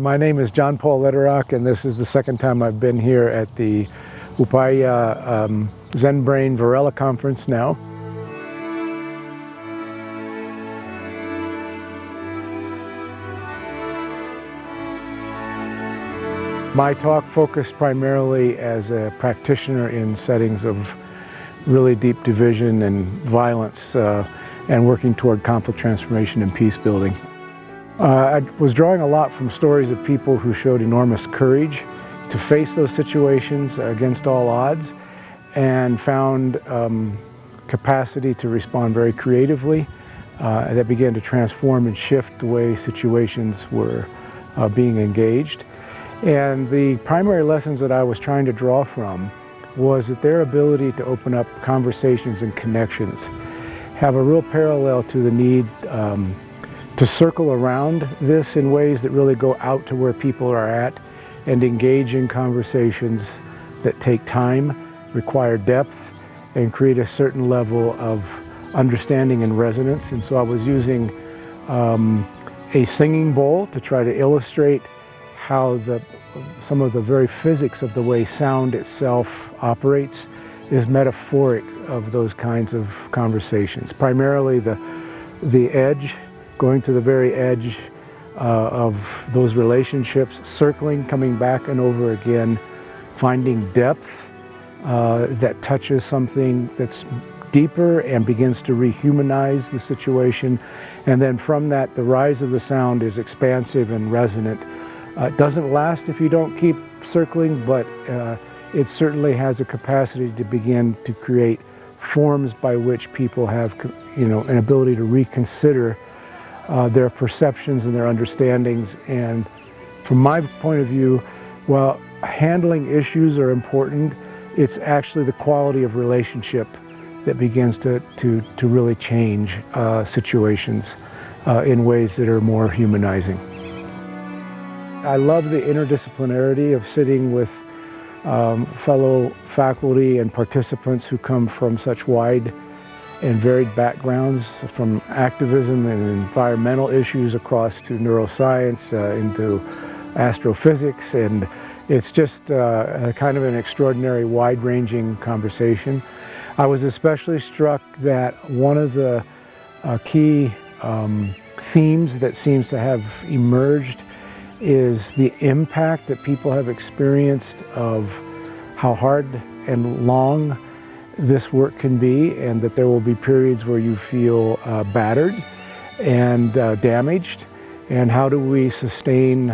My name is John Paul Lederach, and this is the second time I've been here at the Upaya Zen Brain Varela Conference now. My talk focused primarily as a practitioner in settings of really deep division and violence and working toward conflict transformation and peace building. I was drawing a lot from stories of people who showed enormous courage to face those situations against all odds and found capacity to respond very creatively that began to transform and shift the way situations were being engaged. And the primary lessons that I was trying to draw from was that their ability to open up conversations and connections have a real parallel to the need to circle around this in ways that really go out to where people are at and engage in conversations that take time, require depth, and create a certain level of understanding and resonance. And so I was using a singing bowl to try to illustrate how some of the very physics of the way sound itself operates is metaphoric of those kinds of conversations. Primarily the edge, going to the very edge of those relationships, circling, coming back and over again, finding depth that touches something that's deeper and begins to rehumanize the situation. And then from that, the rise of the sound is expansive and resonant. It doesn't last if you don't keep circling, but it certainly has a capacity to begin to create forms by which people have, an ability to reconsider their perceptions and their understandings. And from my point of view, while handling issues are important, it's actually the quality of relationship that begins to really change situations in ways that are more humanizing. I love the interdisciplinarity of sitting with fellow faculty and participants who come from such wide and varied backgrounds, from activism and environmental issues across to neuroscience, into astrophysics, and it's just kind of an extraordinary wide-ranging conversation. I was especially struck that one of the key themes that seems to have emerged is the impact that people have experienced of how hard and long this work can be, and that there will be periods where you feel battered and damaged, and how do we sustain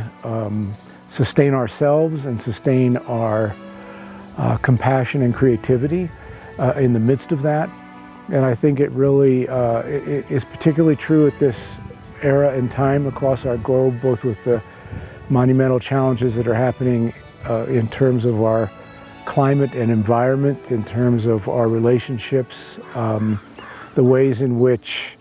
ourselves and sustain our compassion and creativity in the midst of that. And I think it really is particularly true at this era and time across our globe, both with the monumental challenges that are happening in terms of our climate and environment, in terms of our relationships, the ways in which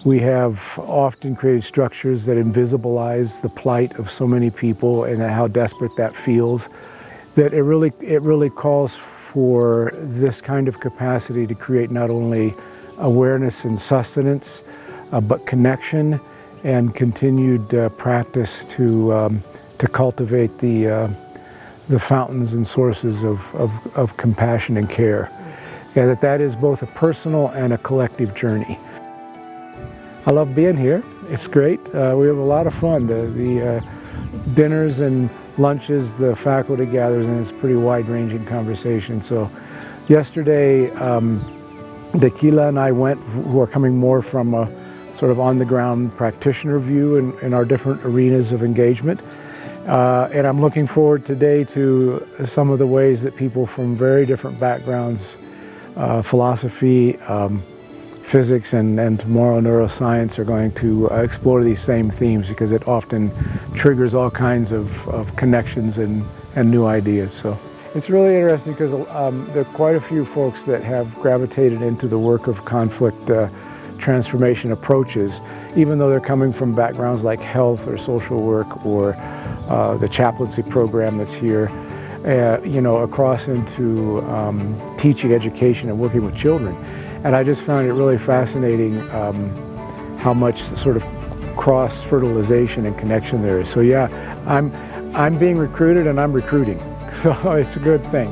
we have often created structures that invisibilize the plight of so many people and how desperate that feels, that it really calls for this kind of capacity to create not only awareness and sustenance, but connection and continued practice to cultivate the fountains and sources of compassion and care. And that is both a personal and a collective journey. I love being here. It's great. We have a lot of fun. The dinners and lunches, the faculty gathers, and it's a pretty wide-ranging conversation. So yesterday, Tequila and I went, who are coming more from a sort of on-the-ground practitioner view in our different arenas of engagement. And I'm looking forward today to some of the ways that people from very different backgrounds, philosophy, physics, and tomorrow neuroscience, are going to explore these same themes, because it often triggers all kinds of connections and new ideas. So it's really interesting because there are quite a few folks that have gravitated into the work of conflict transformation approaches, even though they're coming from backgrounds like health or social work or the chaplaincy program that's here, across into teaching, education, and working with children. And I just found it really fascinating how much sort of cross-fertilization and connection there. So yeah, I'm being recruited and I'm recruiting. So it's a good thing.